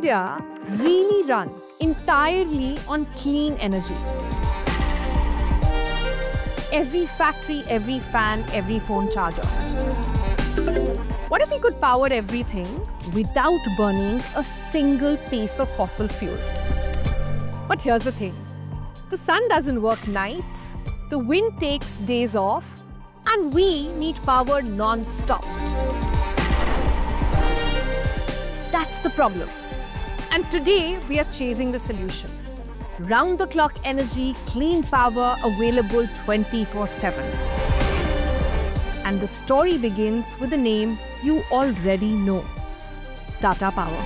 India really runs entirely on clean energy. Every factory, every fan, every phone charger. What if we could power everything without burning a single piece of fossil fuel? But here's the thing. The sun doesn't work nights, the wind takes days off, and we need power non-stop. That's the problem. And today, we are chasing the solution. Round-the-clock energy, clean power available 24/7. And the story begins with a name you already know, Tata Power.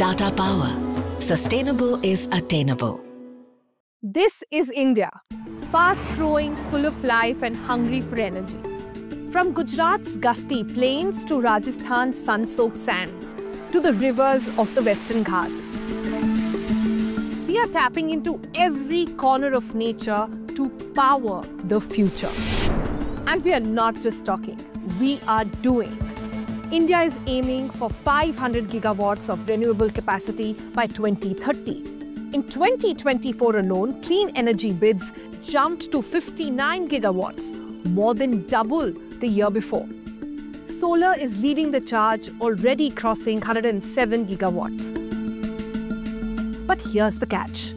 Tata Power. Sustainable is attainable. This is India, fast-growing, full of life and hungry for energy. From Gujarat's gusty plains to Rajasthan's sun-soaked sands to the rivers of the Western Ghats. We are tapping into every corner of nature to power the future. And we are not just talking, we are doing. India is aiming for 500 gigawatts of renewable capacity by 2030. In 2024 alone, clean energy bids jumped to 59 gigawatts, more than double the year before. Solar is leading the charge, already crossing 107 gigawatts. But here's the catch.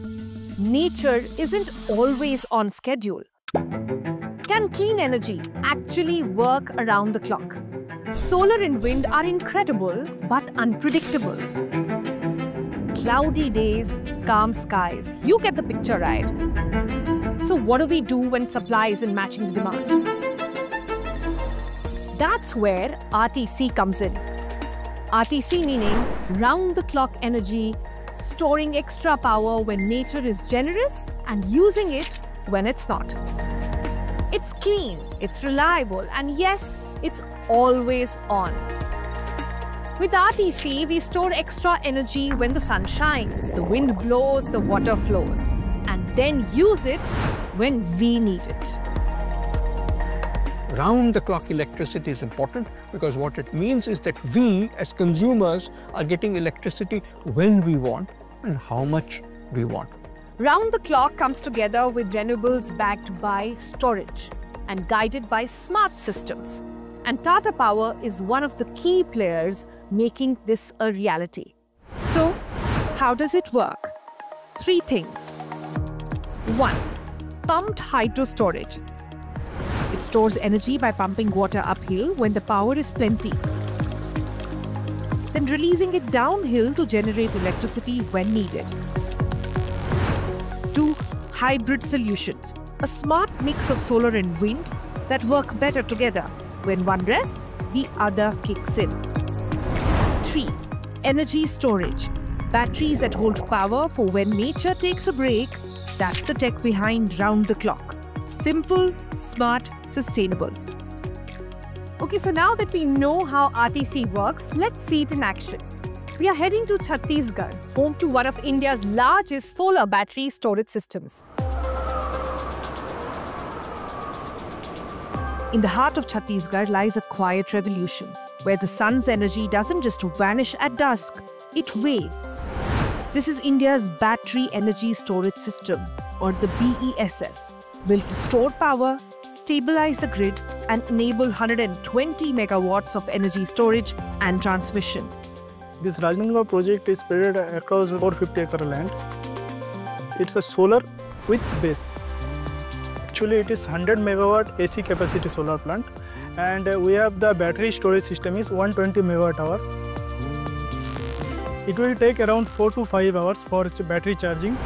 Nature isn't always on schedule. Can clean energy actually work around the clock? Solar and wind are incredible but unpredictable. Cloudy days, calm skies. You get the picture, right? So what do we do when supply isn't matching the demand? That's where RTC comes in. RTC meaning round-the-clock energy, storing extra power when nature is generous and using it when it's not. It's clean, it's reliable, and yes, it's always on. With RTC, we store extra energy when the sun shines, the wind blows, the water flows, and then use it when we need it. Round-the-clock electricity is important because what it means is that we, as consumers, are getting electricity when we want and how much we want. Round-the-clock comes together with renewables backed by storage and guided by smart systems. And Tata Power is one of the key players making this a reality. So, how does it work? 3 things. 1. Pumped hydro storage. It stores energy by pumping water uphill when the power is plenty, then releasing it downhill to generate electricity when needed. 2. Hybrid solutions. A smart mix of solar and wind that work better together. When one rests, the other kicks in. 3. Energy storage. Batteries that hold power for when nature takes a break. That's the tech behind round the clock. Simple, smart, sustainable. Okay, so now that we know how RTC works, let's see it in action. We are heading to Chhattisgarh, home to one of India's largest solar battery storage systems. In the heart of Chhattisgarh lies a quiet revolution, where the sun's energy doesn't just vanish at dusk, it waits. This is India's Battery Energy Storage System, or the BESS, built to store power, stabilize the grid, and enable 120 megawatts of energy storage and transmission. This Rajnandgaon project is spread across 450-acre land. It's a solar with base. Actually, it is 100 megawatt AC capacity solar plant, and we have the battery storage system is 120 megawatt hour. It will take around 4 to 5 hours for its battery charging.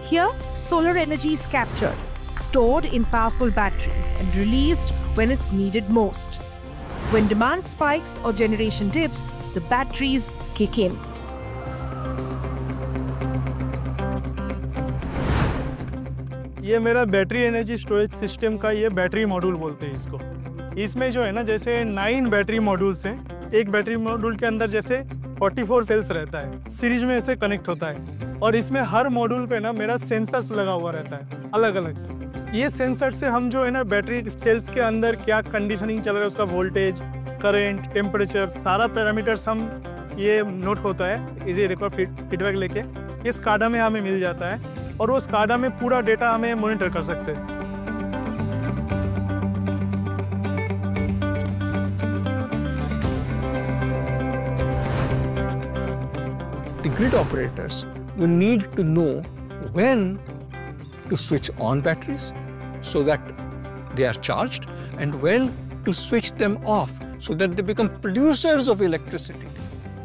Here, solar energy is captured, stored in powerful batteries, and released when it's needed most. When demand spikes or generation dips, the batteries kick in. ये मेरा battery energy storage system का ये battery module बोलते हैं इसको। इसमें जो है ना, जैसे 9 बैटरी मॉड्यूल्स हैं। एक बैटरी मॉड्यूल के अंदर जैसे 44 सेल्स रहता है, सीरीज में ऐसे कनेक्ट होता है और इसमें हर मॉड्यूल पे ना मेरा सेंसर्स लगा हुआ रहता है अलग अलग। ये सेंसर से हम जो है ना बैटरी सेल्स के अंदर क्या कंडीशनिंग चल रहा है, उसका वोल्टेज, करंट, टेम्परेचर, सारा पैरामीटर्स हम ये नोट होता है इजी रिकॉर्ड फीडबैक लेके ये स्काडा में हमें मिल जाता है और वो स्काडा में पूरा डेटा हमें मॉनिटर कर सकते हैं। The grid operators will need to know when to switch on batteries so that they are charged and when to switch them off so that they become producers of electricity.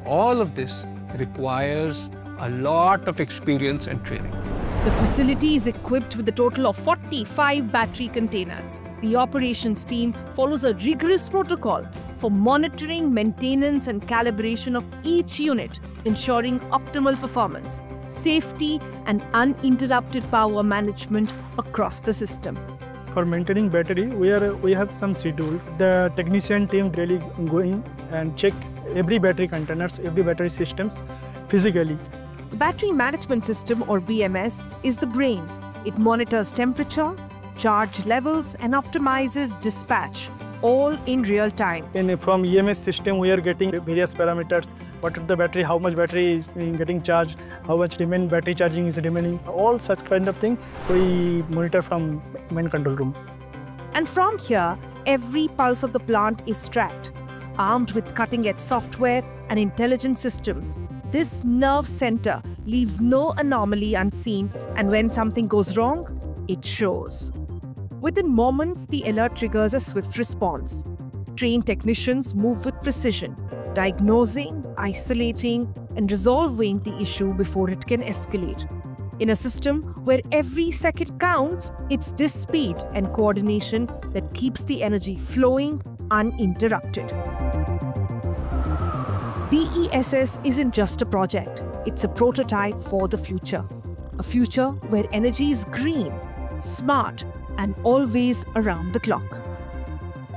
All of this requires a lot of experience and training. The facility is equipped with a total of 45 battery containers. The operations team follows a rigorous protocol for monitoring, maintenance and calibration of each unit, ensuring optimal performance, safety and uninterrupted power management across the system. For maintaining battery, we have some schedule. The technician team really going and check every battery containers, every battery systems physically. The Battery Management System, or BMS, is the brain. It monitors temperature, charge levels and optimizes dispatch, all in real time. From EMS system, we are getting various parameters. What is the battery, how much battery is getting charged, how much remaining battery charging is remaining. All such kind of thing we monitor from main control room. And from here, every pulse of the plant is tracked. Armed with cutting-edge software and intelligent systems, this nerve center leaves no anomaly unseen, and when something goes wrong, it shows. Within moments, the alert triggers a swift response. Trained technicians move with precision, diagnosing, isolating, and resolving the issue before it can escalate. In a system where every second counts, it's this speed and coordination that keeps the energy flowing uninterrupted. BESS isn't just a project, it's a prototype for the future. A future where energy is green, smart, and always around the clock.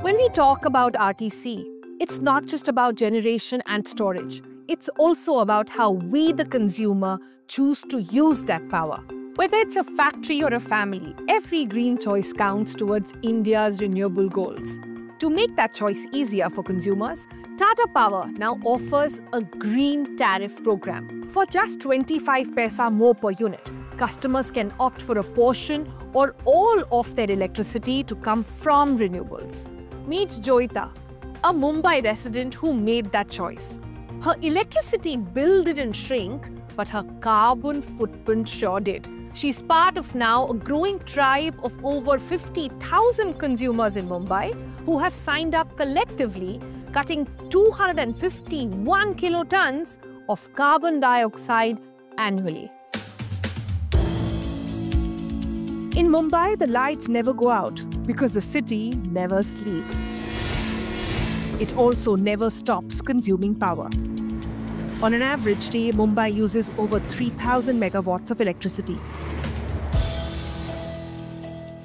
When we talk about RTC, it's not just about generation and storage. It's also about how we, the consumer, choose to use that power. Whether it's a factory or a family, every green choice counts towards India's renewable goals. To make that choice easier for consumers, Tata Power now offers a green tariff program. For just 25 paisa more per unit, customers can opt for a portion or all of their electricity to come from renewables. Meet Joyita, a Mumbai resident who made that choice. Her electricity bill didn't shrink, but her carbon footprint sure did. She's part of now a growing tribe of over 50,000 consumers in Mumbai who have signed up collectively, cutting 251 kilotons of carbon dioxide annually. In Mumbai, the lights never go out because the city never sleeps. It also never stops consuming power. On an average day, Mumbai uses over 3,000 megawatts of electricity.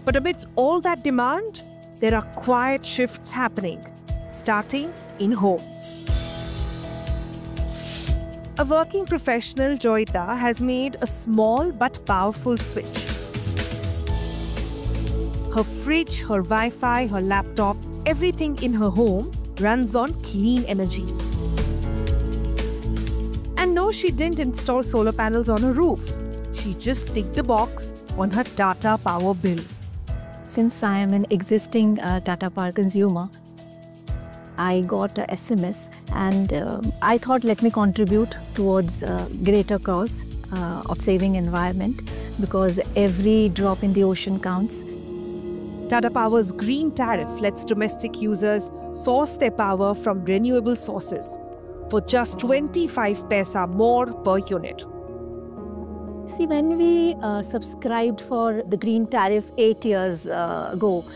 But amidst all that demand, there are quiet shifts happening, starting in homes. A working professional, Joyita, has made a small but powerful switch. Her fridge, her Wi-Fi, her laptop, everything in her home runs on clean energy. And no, she didn't install solar panels on her roof. She just ticked a box on her Tata Power bill. Since I am an existing Tata Power consumer, I got a SMS and I thought, let me contribute towards a greater cause of saving environment, because every drop in the ocean counts. Tata Power's green tariff lets domestic users source their power from renewable sources for just 25 paisa more per unit. See, when we subscribed for the green tariff 8 years ago,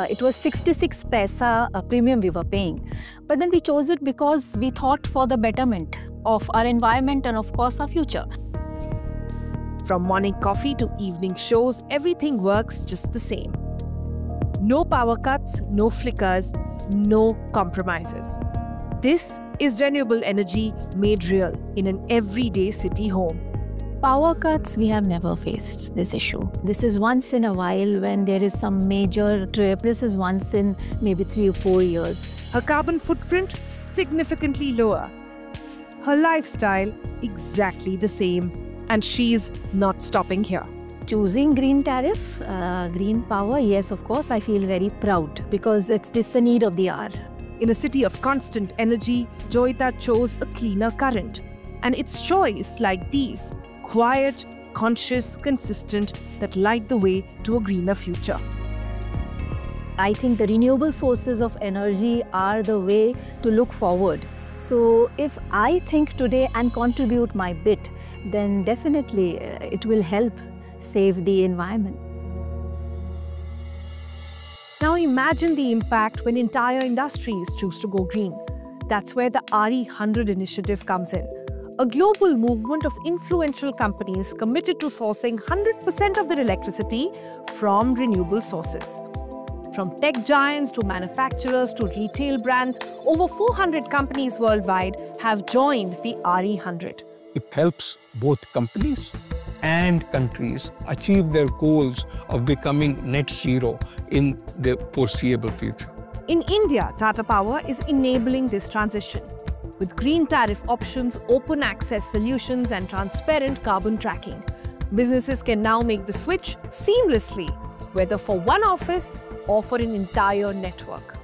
it was 66 paisa premium we were paying. But then we chose it because we thought for the betterment of our environment and of course our future. From morning coffee to evening shows, everything works just the same. No power cuts, no flickers, no compromises. This is renewable energy made real in an everyday city home. Power cuts, we have never faced this issue. This is once in a while when there is some major trip. This is once in maybe 3 or 4 years. Her carbon footprint significantly lower. Her lifestyle exactly the same. And she's not stopping here. Choosing green tariff, green power, yes, of course, I feel very proud because it's the need of the hour. In a city of constant energy, Joyita chose a cleaner current. And it's choices like these, quiet, conscious, consistent, that light the way to a greener future. I think the renewable sources of energy are the way to look forward. So if I think today and contribute my bit, then definitely it will help save the environment. Now imagine the impact when entire industries choose to go green. That's where the RE100 initiative comes in. A global movement of influential companies committed to sourcing 100% of their electricity from renewable sources. From tech giants to manufacturers to retail brands, over 400 companies worldwide have joined the RE100. It helps both companies and countries achieve their goals of becoming net zero in the foreseeable future. In India, Tata Power is enabling this transition. With green tariff options, open access solutions and transparent carbon tracking, businesses can now make the switch seamlessly, whether for one office or for an entire network.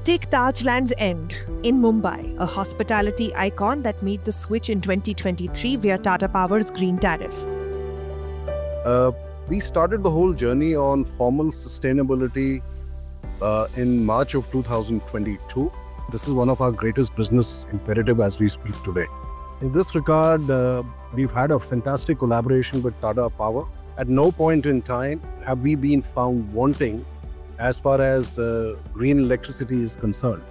Take Taj Lands End in Mumbai, a hospitality icon that made the switch in 2023 via Tata Power's green tariff. We started the whole journey on formal sustainability in March of 2022. This is one of our greatest business imperative as we speak today. In this regard, we've had a fantastic collaboration with Tata Power. At no point in time have we been found wanting as far as green electricity is concerned.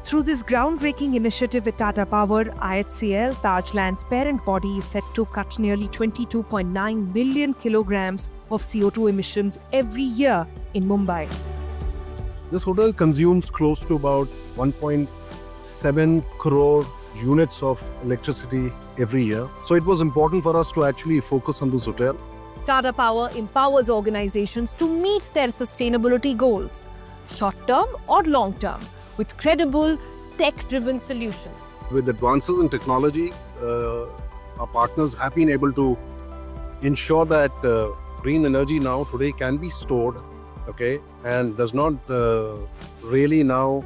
Through this groundbreaking initiative with Tata Power, IHCL, Taj Lands' parent body, is set to cut nearly 22.9 million kilograms of CO2 emissions every year in Mumbai. This hotel consumes close to about 1.7 crore units of electricity every year. So it was important for us to actually focus on this hotel. Tata Power empowers organizations to meet their sustainability goals, short-term or long-term, with credible, tech-driven solutions. With advances in technology, our partners have been able to ensure that green energy now today can be stored, okay, and does not really now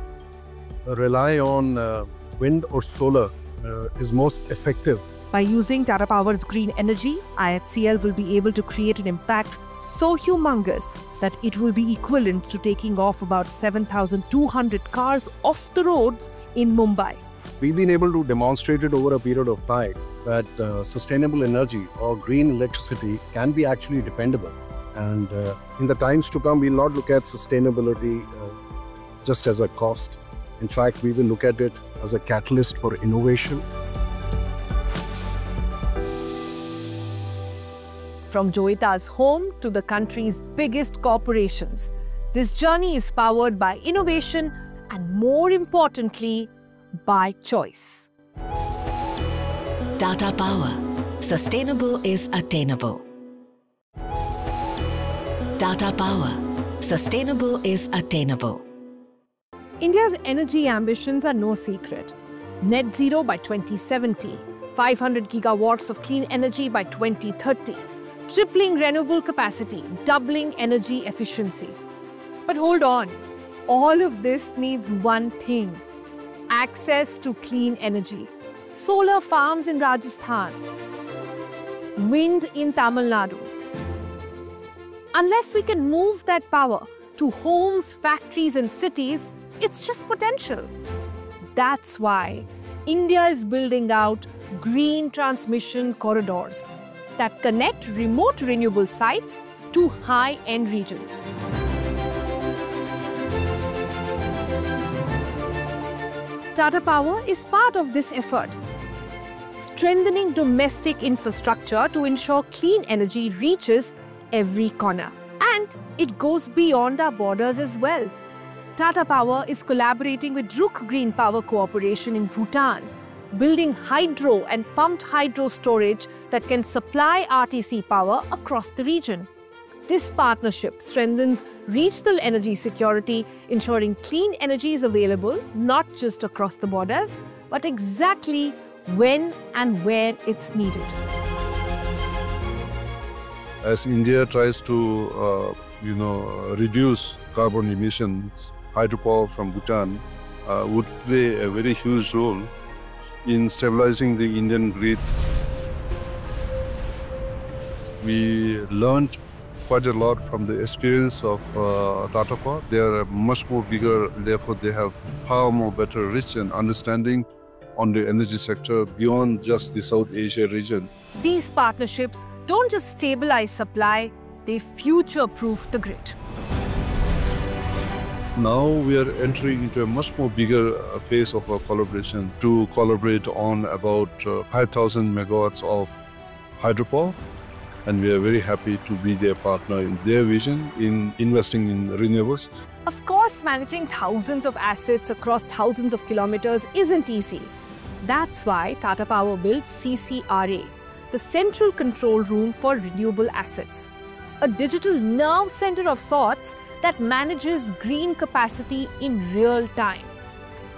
rely on wind or solar, is most effective. By using Tata Power's green energy, IHCL will be able to create an impact so humongous that it will be equivalent to taking off about 7,200 cars off the roads in Mumbai. We've been able to demonstrate it over a period of time that sustainable energy or green electricity can be actually dependable. And in the times to come, we'll not look at sustainability just as a cost. In fact, we will look at it as a catalyst for innovation. From Joyita's home to the country's biggest corporations, this journey is powered by innovation and, more importantly, by choice. Tata Power. Sustainable is attainable. Tata Power. Sustainable is attainable. India's energy ambitions are no secret. Net zero by 2070, 500 gigawatts of clean energy by 2030, tripling renewable capacity, doubling energy efficiency. But hold on, all of this needs one thing: access to clean energy. Solar farms in Rajasthan, wind in Tamil Nadu. Unless we can move that power to homes, factories and cities, it's just potential. That's why India is building out green transmission corridors that connect remote renewable sites to high-end regions. Tata Power is part of this effort, strengthening domestic infrastructure to ensure clean energy reaches every corner. And it goes beyond our borders as well. Tata Power is collaborating with Rukh Green Power Corporation in Bhutan, building hydro and pumped hydro storage that can supply RTC power across the region. This partnership strengthens regional energy security, ensuring clean energy is available not just across the borders, but exactly when and where it's needed. As India tries to, reduce carbon emissions, hydropower from Bhutan would play a very huge role in stabilizing the Indian grid. We learned quite a lot from the experience of Tata Power. They are much more bigger, therefore they have far more better reach and understanding on the energy sector beyond just the South Asia region. These partnerships don't just stabilize supply, they future-proof the grid. Now we are entering into a much more bigger phase of our collaboration to collaborate on about 5,000 megawatts of hydropower. And we are very happy to be their partner in their vision in investing in renewables. Of course, managing thousands of assets across thousands of kilometers isn't easy. That's why Tata Power built CCRA, the Central Control Room for Renewable Assets, a digital nerve center of sorts that manages green capacity in real time.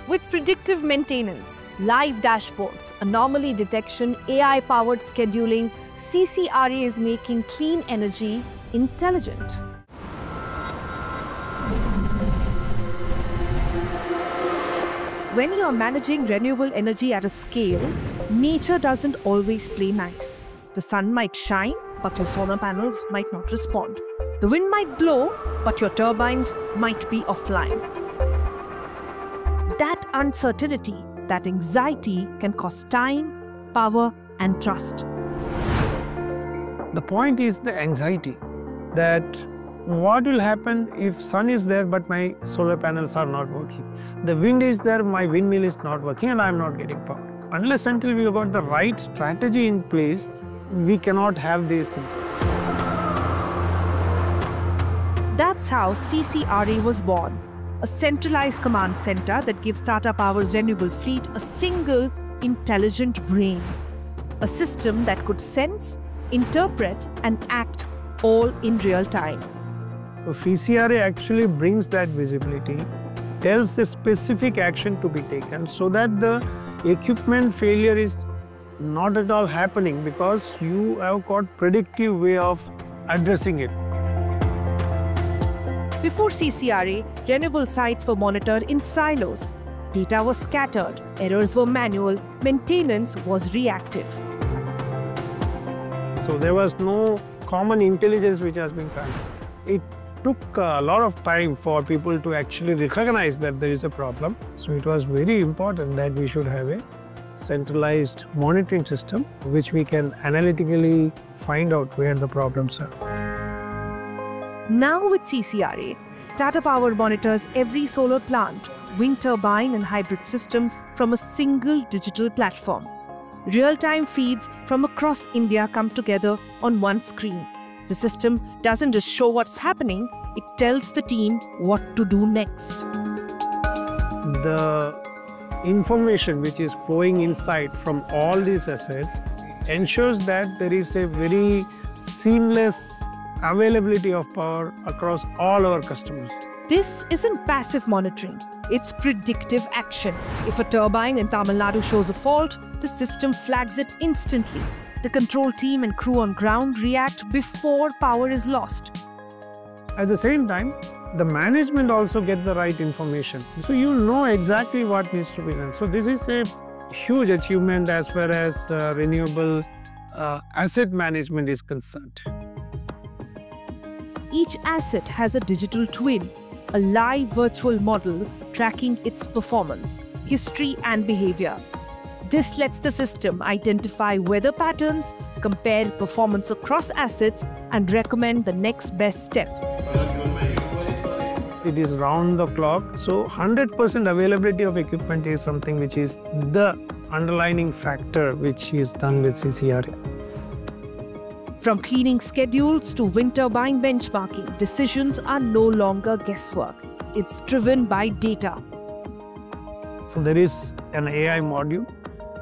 With predictive maintenance, live dashboards, anomaly detection, AI-powered scheduling, CCRA is making clean energy intelligent. When you're managing renewable energy at a scale, nature doesn't always play nice. The sun might shine, but your solar panels might not respond. The wind might blow, but your turbines might be offline. That uncertainty, that anxiety can cost time, power, and trust. The point is the anxiety that what will happen if sun is there but my solar panels are not working. The wind is there, my windmill is not working and I am not getting power. Unless until we have got the right strategy in place, we cannot have these things. That's how CCRA was born, a centralized command center that gives Tata Power's renewable fleet a single intelligent brain, a system that could sense, interpret and act all in real time. So CCRA actually brings that visibility, tells the specific action to be taken so that the equipment failure is not at all happening because you have got predictive way of addressing it. Before CCRA, renewable sites were monitored in silos. Data was scattered, errors were manual, maintenance was reactive. So there was no common intelligence which has been transferred. It took a lot of time for people to actually recognize that there is a problem. So it was very important that we should have a centralized monitoring system which we can analytically find out where the problems are. Now with CCRA, Tata Power monitors every solar plant, wind turbine and hybrid system from a single digital platform. Real-time feeds from across India come together on one screen. The system doesn't just show what's happening, it tells the team what to do next. The information which is flowing inside from all these assets ensures that there is a very seamless availability of power across all our customers. This isn't passive monitoring, it's predictive action. If a turbine in Tamil Nadu shows a fault, the system flags it instantly. The control team and crew on ground react before power is lost. At the same time, the management also get the right information. So you know exactly what needs to be done. So this is a huge achievement as far as renewable asset management is concerned. Each asset has a digital twin, a live virtual model tracking its performance, history and behavior. This lets the system identify weather patterns, compare performance across assets, and recommend the next best step. It is round the clock, so 100% availability of equipment is something which is the underlining factor which is done with CCRA. From cleaning schedules to wind turbine benchmarking, decisions are no longer guesswork. It's driven by data. So there is an AI module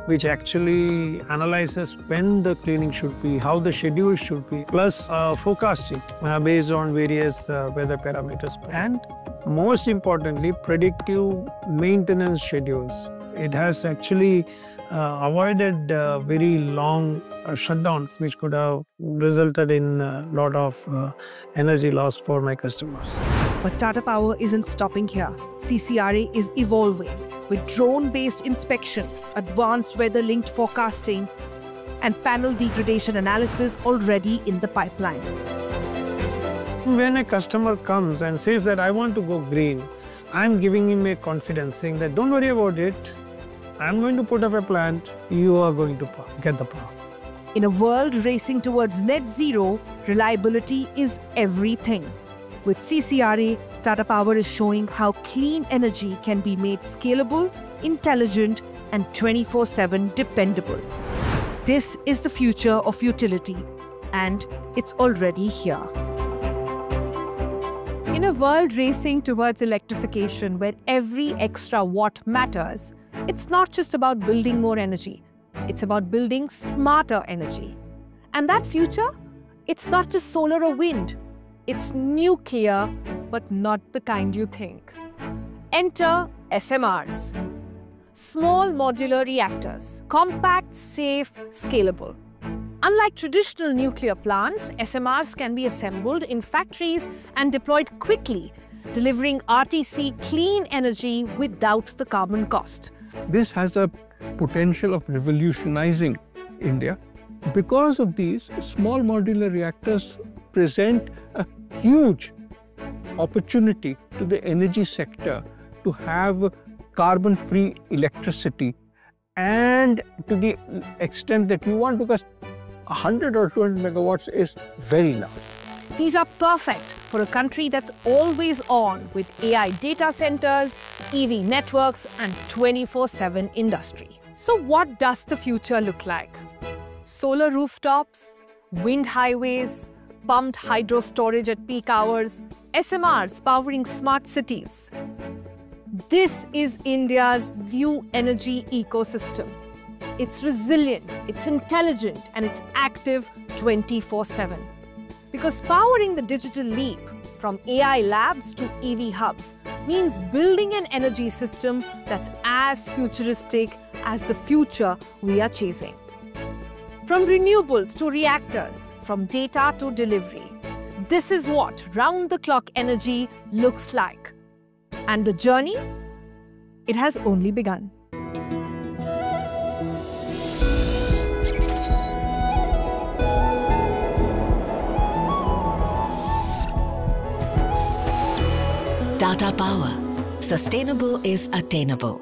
which actually analyzes when the cleaning should be, how the schedule should be, plus forecasting based on various weather parameters. And most importantly, predictive maintenance schedules. It has actually avoided very long shutdowns, which could have resulted in a lot of energy loss for my customers. But Tata Power isn't stopping here. CCRA is evolving with drone-based inspections, advanced weather-linked forecasting, and panel degradation analysis already in the pipeline. When a customer comes and says that I want to go green, I'm giving him a confidence saying that don't worry about it. I'm going to put up a plant, you are going to get the power. In a world racing towards net zero, reliability is everything. With CCRA, Tata Power is showing how clean energy can be made scalable, intelligent, and 24/7 dependable. This is the future of utility, and it's already here. In a world racing towards electrification where every extra watt matters, it's not just about building more energy, it's about building smarter energy. And that future, it's not just solar or wind, it's nuclear, but not the kind you think. Enter SMRs. Small modular reactors, compact, safe, scalable. Unlike traditional nuclear plants, SMRs can be assembled in factories and deployed quickly, delivering RTC clean energy without the carbon cost. This has a potential of revolutionizing India. Because of these, small modular reactors present a huge opportunity to the energy sector to have carbon-free electricity, and to the extent that you want, because 100 or 200 megawatts is very large. These are perfect for a country that's always on with AI data centers, EV networks, and 24/7 industry. So what does the future look like? Solar rooftops, wind highways, pumped hydro storage at peak hours, SMRs powering smart cities. This is India's new energy ecosystem. It's resilient, it's intelligent, and it's active 24/7. Because powering the digital leap from AI labs to EV hubs means building an energy system that's as futuristic as the future we are chasing. From renewables to reactors, from data to delivery, this is what round-the-clock energy looks like. And the journey? It has only begun. Tata Power. Sustainable is attainable.